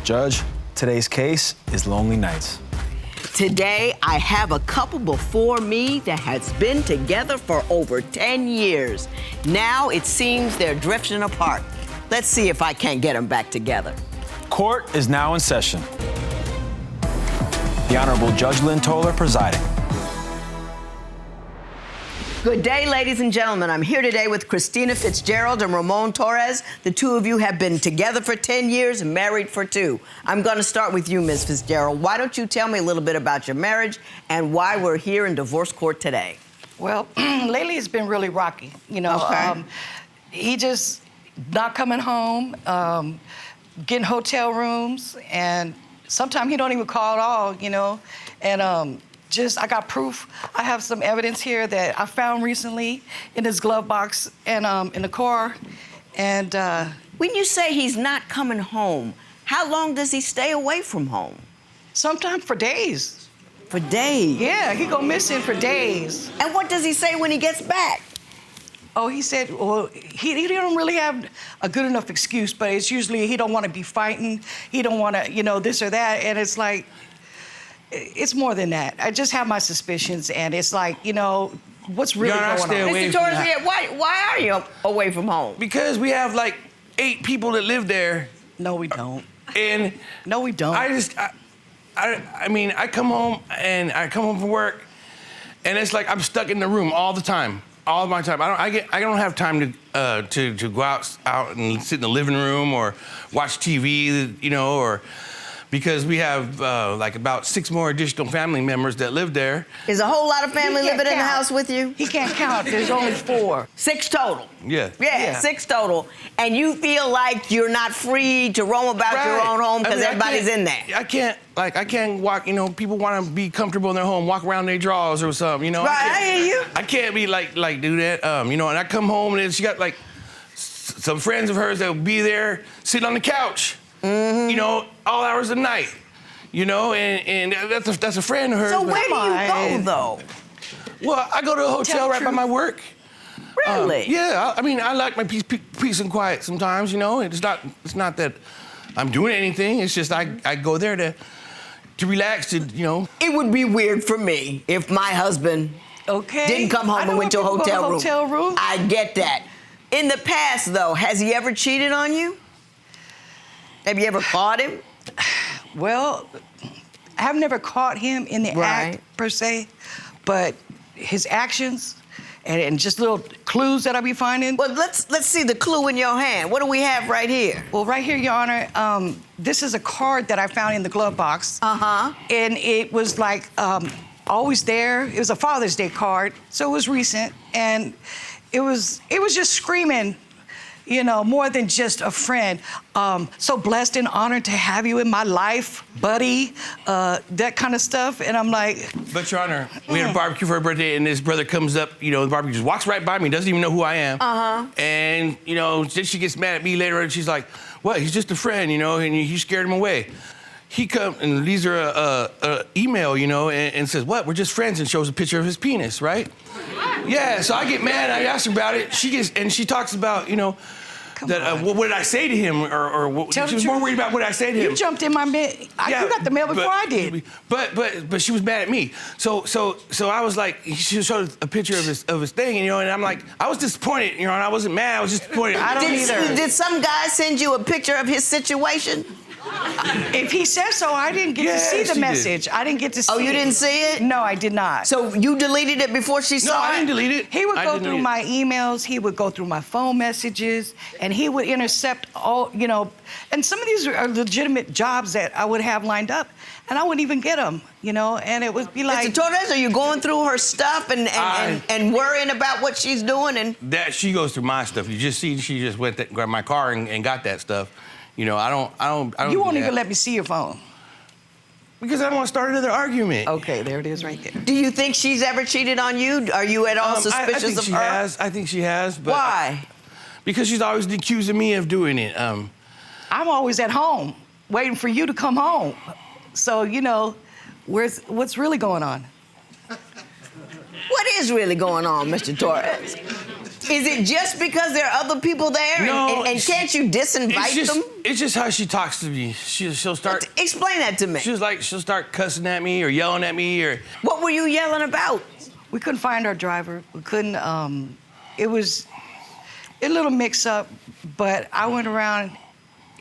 Judge, today's case is Lonely Nights. Today, I have a couple before me that has been together for over 10 years. Now it seems they're drifting apart. Let's see if I can't get them back together. Court is now in session. The Honorable Judge Lynn Toler presiding. Good day, ladies and gentlemen. I'm here today with Christina Fitzgerald and Ramon Torres. The two of you have been together for 10 years and married for 2. I'm going to start with you, Ms. Fitzgerald. Why don't you tell me a little bit about your marriage and why we're here in divorce court today? Well, lately it's been really rocky. You know, he just not coming home, getting hotel rooms, and sometimes he don't even call at all, you know, and I got proof. I have some evidence here that I found recently in his glove box and in the car. And when you say he's not coming home, how long does he stay away from home? Sometimes for days. For days? Yeah, he go missing for days. And what does he say when he gets back? Oh, he said, well, he don't really have a good enough excuse, but it's usually he don't want to be fighting. He don't want to, you know, this or that. And it's like, it's more than that. I just have my suspicions, and it's like, you know, what's really going on? Mr. Torres, why are you away from home? Because we have like 8 people that live there. No, we don't. And no, we don't. I mean, I come home from work, and it's like I'm stuck in the room all the time, all of my time. I don't have time to go out and sit in the living room or watch TV, you know, or. Because we have like about 6 more additional family members that live there. Is a whole lot of family living in the house with you? He can't count. There's only 4. 6 total. Yeah. 6 total. And you feel like you're not free to roam about your own home because everybody's in there. I can't walk, you know, people want to be comfortable in their home, walk around their drawers or something, you know. Right, I hear you. I can't be like do that, you know, and I come home and she got like some friends of hers that will be there sitting on the couch. Mm-hmm. You know, all hours of the night, you know, and that's a friend of hers. So where do you go, though? Well, I go to a hotel right by my work. Really? Yeah, I mean, I like my peace and quiet sometimes, you know. It's not that I'm doing anything. It's just I go there to relax, to, you know. It would be weird for me if my husband didn't come home and went to a hotel room. I get that. In the past, though, has he ever cheated on you? Have you ever caught him? Well, I've never caught him in the act, per se, but his actions and just little clues that I be finding. Well, let's see the clue in your hand. What do we have right here? Well, right here, Your Honor, this is a card that I found in the glove box. Uh-huh. And it was like always there. It was a Father's Day card, so it was recent. And it was just screaming, you know, more than just a friend. So blessed and honored to have you in my life, buddy, that kind of stuff. And I'm like... But, Your Honor, we had a barbecue for her birthday, and this brother comes up, you know, the barbecue just walks right by me, doesn't even know who I am. Uh-huh. And, you know, then she gets mad at me later, and she's like, what, he's just a friend, you know, and he scared him away. He comes and leaves her a email, you know, and says, what, we're just friends, and shows a picture of his penis, right? Yeah, so I get mad, I ask her about it. She talks about, you know, what did I say to him, or what, she was more worried about what I say to him. You jumped in my mail. You got the mail before I did. But she was mad at me. So I was like, she showed a picture of his thing, you know, and I'm like, I was disappointed, you know, and I wasn't mad, I was just disappointed. I don't either. Did some guy send you a picture of his situation? If he says so, I didn't get to see the message. I didn't get to see it. Oh, you didn't see it? No, I did not. So you deleted it before she saw it? No, I didn't delete it. He would go through my emails, he would go through my phone messages, and he would intercept all, you know, and some of these are legitimate jobs that I would have lined up, and I wouldn't even get them, you know, and it would be like... Mr. Torres, are you going through her stuff and worrying about what she's doing? And that she goes through my stuff. You just see she just went grabbed my car and got that stuff. You know, I don't. You won't even let me see your phone. Because I don't want to start another argument. Okay, there it is right there. Do you think she's ever cheated on you? Are you at all suspicious of her? I think she has. But why? Because she's always accusing me of doing it. I'm always at home, waiting for you to come home. So, you know, what's really going on? What is really going on, Mr. Torres? Is it just because there are other people there? No, and can't you disinvite them? It's just how she talks to me. She'll start. Explain that to me. She'll start cussing at me or yelling at me or. What were you yelling about? We couldn't find our driver. We couldn't. It was a little mix-up, but I went around.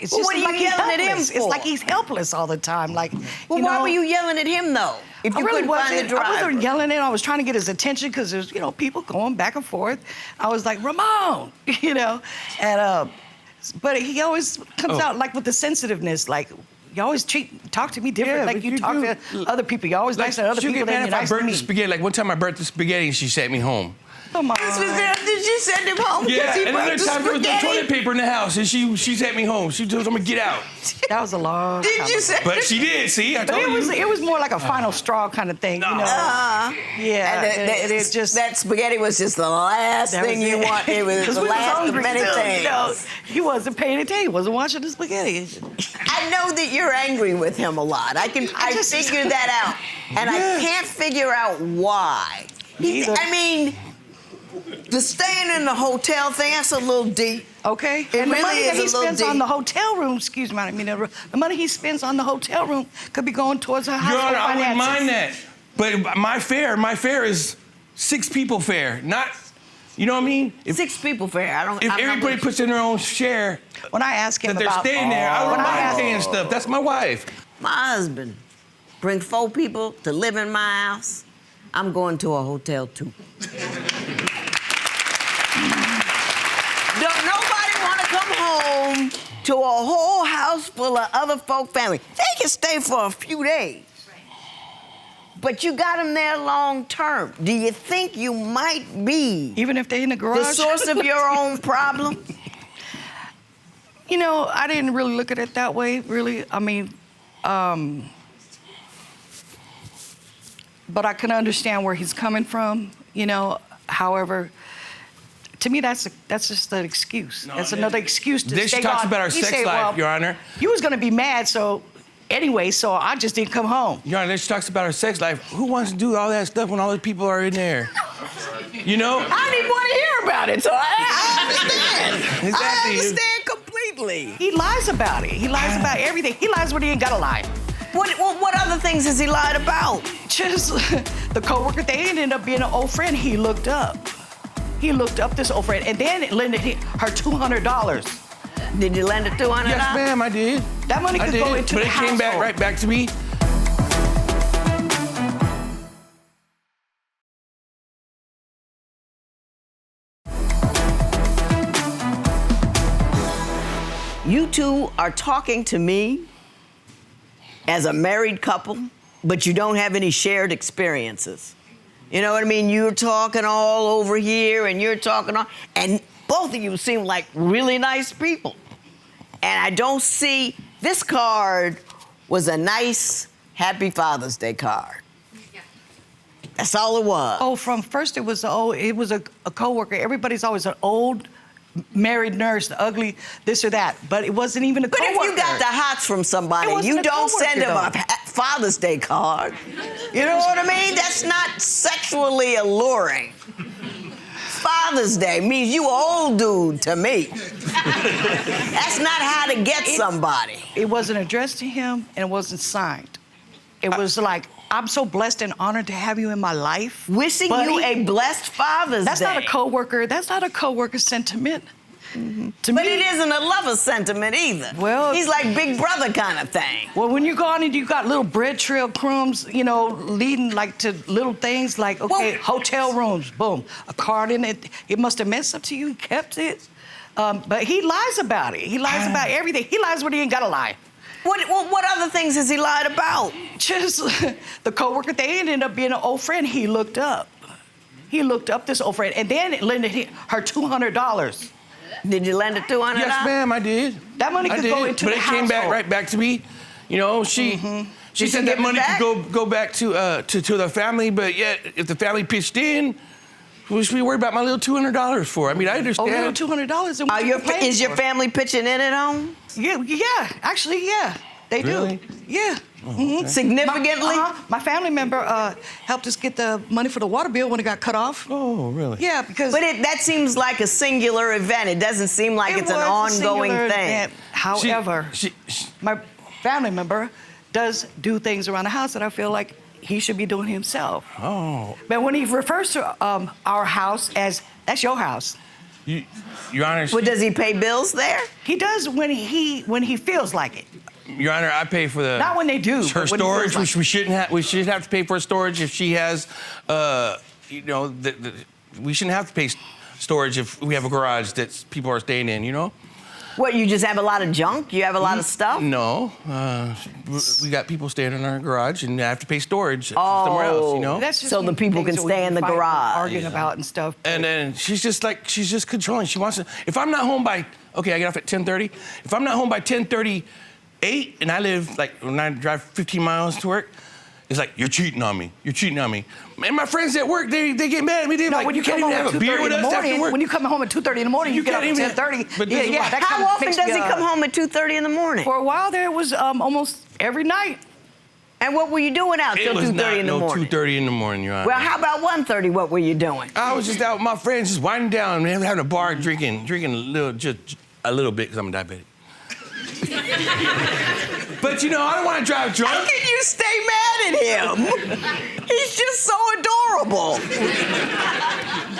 It's Well, just what are you like he's yelling at him helpless. It's for? like he's helpless all the time. Like, Well, you know, why were you yelling at him though? If you couldn't find the driver. I wasn't yelling at him. I was trying to get his attention because there's, people going back and forth. I was like, Ramon, and but he always comes out like with the sensitiveness, like you always talk to me different, Yeah, like but you you talk do. to other people. You always nice to other she'll people get than mad you're if I nice to burnt the me. spaghetti. Like one time I burnt the spaghetti and she sent me home. Come on. Did you send him home? Yeah, because he and brought another the time there was no spaghetti? toilet paper in the house and she sent me home. She told me to get out. That was a long Did time you ago. send But she did, see? I But told you. it was more like a final straw kind of thing, No. Yeah, And it just that spaghetti was just the last that thing was you it. want. It was 'Cause the we was last of hungry, many too, things. He wasn't paying attention. He wasn't watching the spaghetti. I know that you're angry with him a lot. I figured that out, and I can't figure out why. Neither. I mean, the staying in the hotel thing—that's a little deep. Okay. It And the really money is that a he little spends on deep. the hotel room, excuse me, the money he spends on the hotel room could be going towards her Your household Honor, I wouldn't finances. mind that. But my fare is 6 people fare, not, you know what I mean? If 6 people fair. if I'm not everybody with puts in their own share When I ask him that they're about staying there, I when don't I mind ask paying stuff. That's my wife. my husband bring 4 people to live in my house. I'm going to a hotel too. Don't nobody want to come home to a whole house full of other folk family. They can stay for a few days. But you got them there long term. Do you think you might be even if they're in the garage. the source of your own problem? I didn't really look at it that way, really. I mean, but I can understand where he's coming from, However, to me, that's just an excuse. No, That's it another isn't. excuse to This stay talks gone. about our He sex said, life, well, Your Honor. You was gonna be mad, so I just didn't come home. Your Honor, this talks about our sex life. Who wants to do all that stuff when all the people are in there? I didn't want to hear about it, so I understand. Exactly. I understand completely. He lies about it. He lies about everything. He lies when he ain't gotta lie. What other things has he lied about? Just the coworker, they ended up being an old friend. He looked up this old friend, and then it lended her $200. Did you lend it $200? Yes, ma'am, I did. That money I could did, go into but the it came back household. right back to me. You two are talking to me as a married couple, but you don't have any shared experiences. You know what I mean? You're talking all over here, and you're talking all, and both of you seem like really nice people. And I don't see, this card was a nice Happy Father's Day card. That's all it was. Oh, from first it was a coworker. Everybody's always an old married nurse, ugly, this or that. But it wasn't even a But coworker. if you got the hots from It somebody, wasn't you a don't send coworker, them a Father's Day card. You know what I mean? That's not sexually alluring. Father's Day means you old dude to me. That's not how to get somebody. It wasn't addressed to him, and it wasn't signed. It was like, I'm so blessed and honored to have you in my life. Wishing buddy. you a blessed Father's That's Day. not a coworker. That's not a coworker sentiment. To But me, it isn't a lover sentiment either. Well- he's like Big Brother kind of thing. Well, when you go on and you got little bread trail crumbs, leading like to little things like, okay, Well- hotel rooms, boom, a card in it. It must have meant something to you. He kept it. But he lies about it. He lies about everything. He lies when he ain't got to lie. What other things has he lied about? Just the coworker, they ended up being an old friend. He looked up this old friend, and then it lended her $200. Did you lend it $200? Yes, ma'am, I did. That money I could did, go into but the it came back household. right back to me. She Did said you that give it money back? could go back to the family, but yet if the family pitched in, what should we worry about my little $200 for? I mean, I Oh, understand. little $200. And what you complaining Is your for? family pitching in at home? Yeah, actually, yeah. They Really? do. Yeah. okay. Significantly? My family member helped us get the money for the water bill when it got cut off. Oh, really? Yeah, because... But that seems like a singular event. It doesn't seem like it's an ongoing thing. However, my family member does do things around the house that I feel like he should be doing himself. Oh. But when he refers to our house as, that's your house. Your Honor. Well, does he pay bills there? He does when he feels like it. Your Honor, I pay for the... Not when they do. Her storage, which we shouldn't have. We should have to pay for storage if she has, you know, we shouldn't have to pay storage if we have a garage that people are staying in, you know? What, you just have a lot of junk? You have a lot of stuff? No. We got people staying in our garage and I have to pay storage somewhere else, you know? That's just So the people can stay in the garage. Arguing about and stuff. And then she's just controlling. She wants to, if I'm not home by, okay, I get off at 10:30. If I'm not home by 10:38 and I live, like, when I drive 15 miles to work, it's like, you're cheating on me. You're cheating on me. And my friends at work, they get mad at me. They're like, when you can't even have a beer with us after work. When you come home at 2:30 in the morning, you get up at 10:30. How often does he come home at 2:30 in the morning? For a while there, it was almost every night. And what were you doing out till 2:30 in the morning? 2:30 in the morning, Your Honor. Well, how about 1:30? What were you doing? I was just out with my friends, just winding down, man, having a bar, drinking just a little bit, because I'm a diabetic. But, you know, I don't want to drive drunk. How can you stay mad at him? He's just so adorable.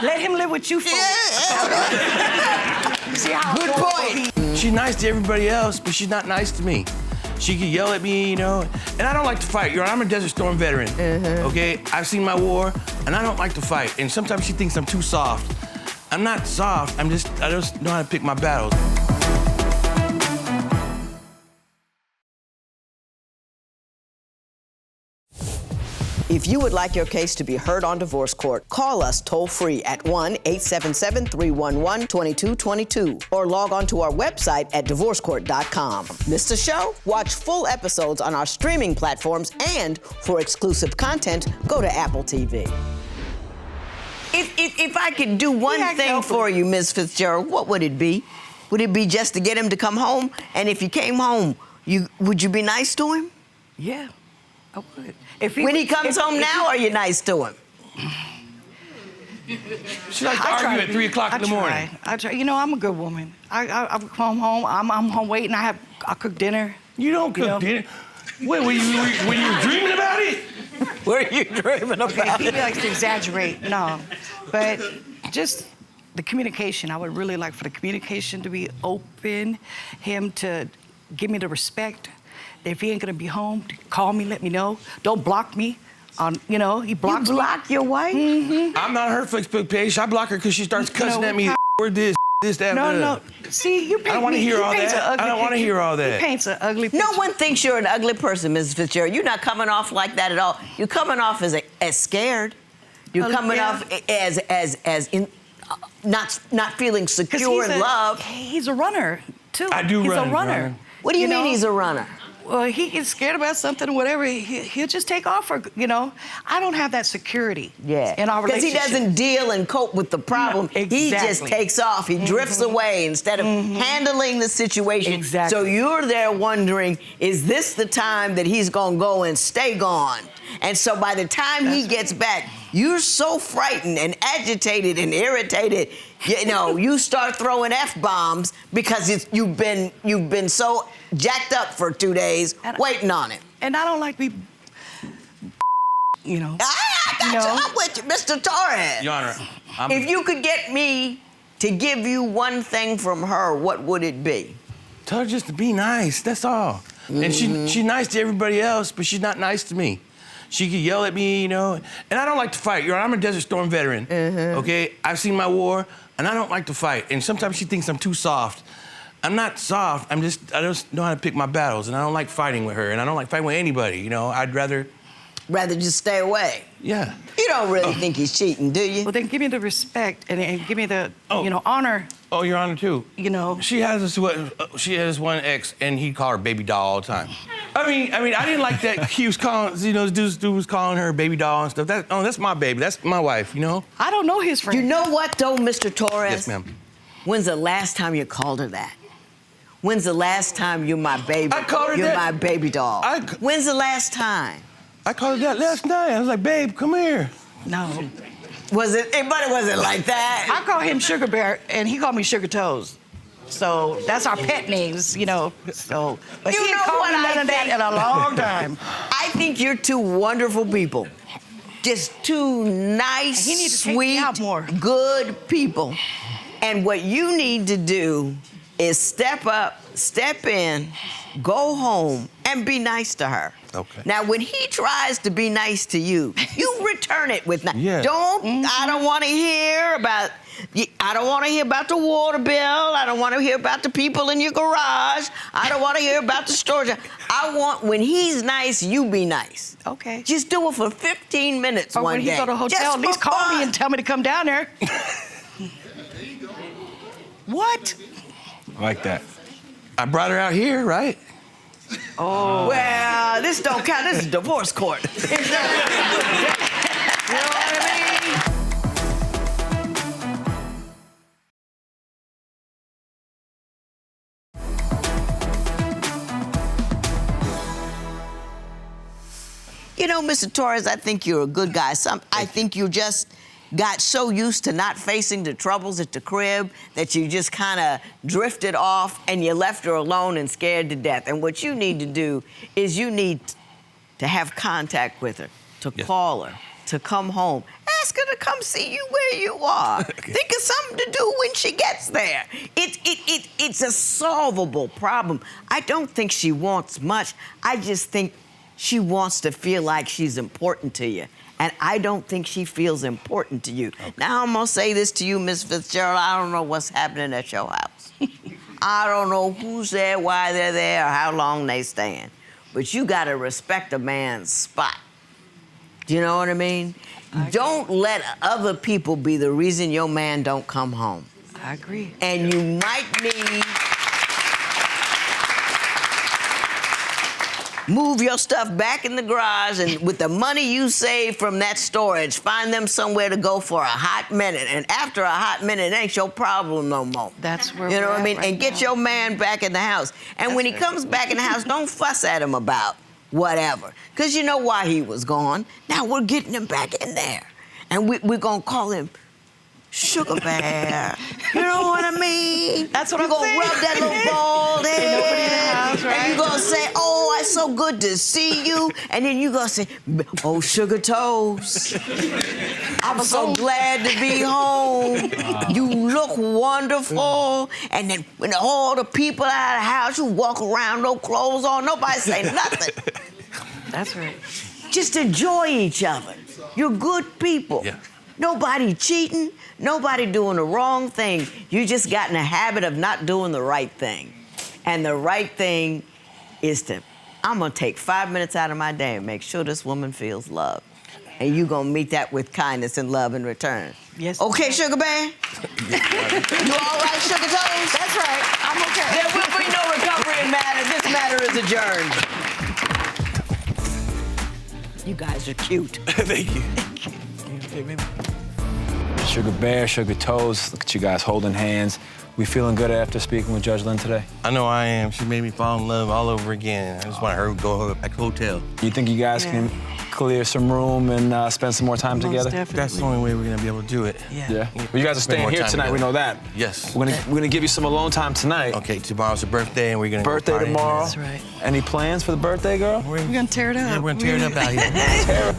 Let him live with you for See how Good point. She's nice to everybody else, but she's not nice to me. She can yell at me, you know, and I don't like to fight. You know, I'm a Desert Storm veteran, okay? I've seen my war, and I don't like to fight. And sometimes she thinks I'm too soft. I'm not soft, I just know how to pick my battles. If you would like your case to be heard on divorce court, call us toll-free at 1-877-311-2222 or log on to our website at divorcecourt.com. Missed the show? Watch full episodes on our streaming platforms, and for exclusive content, go to Apple TV. If I could do one thing for you, Ms. Fitzgerald, what would it be? Would it be just to get him to come home? And if you came home, would you be nice to him? Yeah, I would. When he comes home now, are you nice to him? She likes to argue at 3 o'clock in the morning. I try. You know, I'm a good woman. I come home, I'm home waiting, I cook dinner. You don't cook dinner? Wait, were you dreaming about it? Were you dreaming about He likes to exaggerate, no. But just the communication, I would really like for the communication to be open, him to give me the respect. If he ain't gonna be home, call me, let me know. Don't block me. You know, he blocks me. You block your wife? Mm-hmm. I'm not her Facebook page. I block her because she starts cussing at me. Or this, that, No. See, you paint I don't want to hear all that. I don't want to hear all that. He paints an ugly picture. No one thinks you're an ugly person, Mrs. Fitzgerald. You're not coming off like that at all. You're coming off as scared. You're coming off as not feeling secure in love. He's a runner, too. I do run. He's a runner. What do you mean he's a runner? Well, he gets scared about something or whatever, he'll just take off, or, you know. I don't have that security in our relationship. Because he doesn't deal and cope with the problem. No, exactly. He just takes off. He drifts away instead of handling the situation. Exactly. So you're there wondering, is this the time that he's going to go and stay gone? And so by the time he gets back, you're so frightened and agitated and irritated, you know, you start throwing F-bombs because you've been so jacked up for 2 days waiting on him. And I don't like to be, you know. I got you. I'm with you, Mr. Torres. Your Honor, if you could get me to give you one thing from her, what would it be? Tell her just to be nice, that's all. And she's nice to everybody else, but she's not nice to me. She can yell at me, you know, and I don't like to fight. You know, I'm a Desert Storm veteran, okay? I've seen my war, and I don't like to fight. And sometimes she thinks I'm too soft. I'm not soft, I just know how to pick my battles, and I don't like fighting with her, and I don't like fighting with anybody, you know? I'd rather just stay away. Yeah. You don't really think he's cheating, do you? Well, then give me the respect and give me the, you know, honor. Oh, Your Honor, too. You know. She has this one ex, and he'd call her baby doll all the time. I mean, I didn't like that he was calling, you know, this dude was calling her baby doll and stuff. That's my baby, that's my wife, you know? I don't know his friend. You know what, though, Mr. Torres? Yes, ma'am. When's the last time you called her that? When's the last time you're my baby? I called her You're that. my baby doll. When's the last time? I called her that last night. I was like, babe, come here. No. Was it like that? I call him Sugar Bear, and he called me Sugar Toes. So that's our pet names, you know. So, but You he know ain't called what me I none of that think? in a long time. I think you're two wonderful people. Just two nice, He needs to take me sweet, out more. good people. And what you need to do is step up, step in, go home, and be nice to her. Okay. Now, when he tries to be nice to you, you return it with nice. Yeah. I don't want to hear about. I don't want to hear about the water bill. I don't want to hear about the people in your garage. I don't want to hear about the storage. I want, when he's nice, you be nice. Okay. Just do it for 15 minutes Or one when day. he go to a hotel, Just at least for call fun. me and tell me to come down there. What? I like that. I brought her out here, right? Oh. Well, this don't count. This is divorce court. You know what I mean? You know, Mr. Torres, I think you're a good guy. I think you just got so used to not facing the troubles at the crib that you just kind of drifted off and you left her alone and scared to death. And what you need to do is you need to have contact with her, to call her, to come home. Ask her to come see you where you are. Think of something to do when she gets there. It's a solvable problem. I don't think she wants much. I just think she wants to feel like she's important to you. And I don't think she feels important to you. Okay. Now, I'm going to say this to you, Miss Fitzgerald. I don't know what's happening at your house. I don't know who's there, why they're there, or how long they stand. But you got to respect a man's spot. Do you know what I mean? Don't let other people be the reason your man don't come home. I agree. And you might need... Move your stuff back in the garage, and with the money you save from that storage, find them somewhere to go for a hot minute. And after a hot minute, it ain't your problem no more. That's where you know we're what I mean? at right And get now. your man back in the house. And when he comes back in the house, don't fuss at him about whatever. Because you know why he was gone. Now we're getting him back in there. And we're going to call him Sugar Bear. You know what I mean? That's what you're I'm saying. You're going to rub that little bald head. Nobody in the house, right? And you're going to say, oh, it's so good to see you. And then you're going to say, oh, Sugar Toes. I'm so glad to be home. You look wonderful. And then when all the people out of the house, you walk around, no clothes on, nobody say nothing. That's right. Just enjoy each other. You're good people. Yeah. Nobody cheating, nobody doing the wrong thing. You just got in the habit of not doing the right thing. And the right thing is I'm gonna take 5 minutes out of my day and make sure this woman feels loved. And you gonna meet that with kindness and love in return. Yes. Okay, Sugar Bear? You all right, Sugar Toes? That's right. I'm okay. There will be no recovery in matter. This matter is adjourned. You guys are cute. Thank you. Okay, baby. Sugar Bear, Sugar Toes, look at you guys holding hands. We feeling good after speaking with Judge Lynn today? I know I am. She made me fall in love all over again. I just want her to go back to the hotel. You think you guys can clear some room and spend some more time Most together? definitely. That's the only way we're gonna be able to do it. Yeah. Well, you guys are Spend staying more here time tonight, together. we know that. Yes. We're gonna give you some alone time tonight. Okay, tomorrow's her birthday, and we're gonna Birthday go party. tomorrow. That's right. Any plans for the birthday, girl? We're gonna tear it up. Yeah, we're gonna tear it up out here.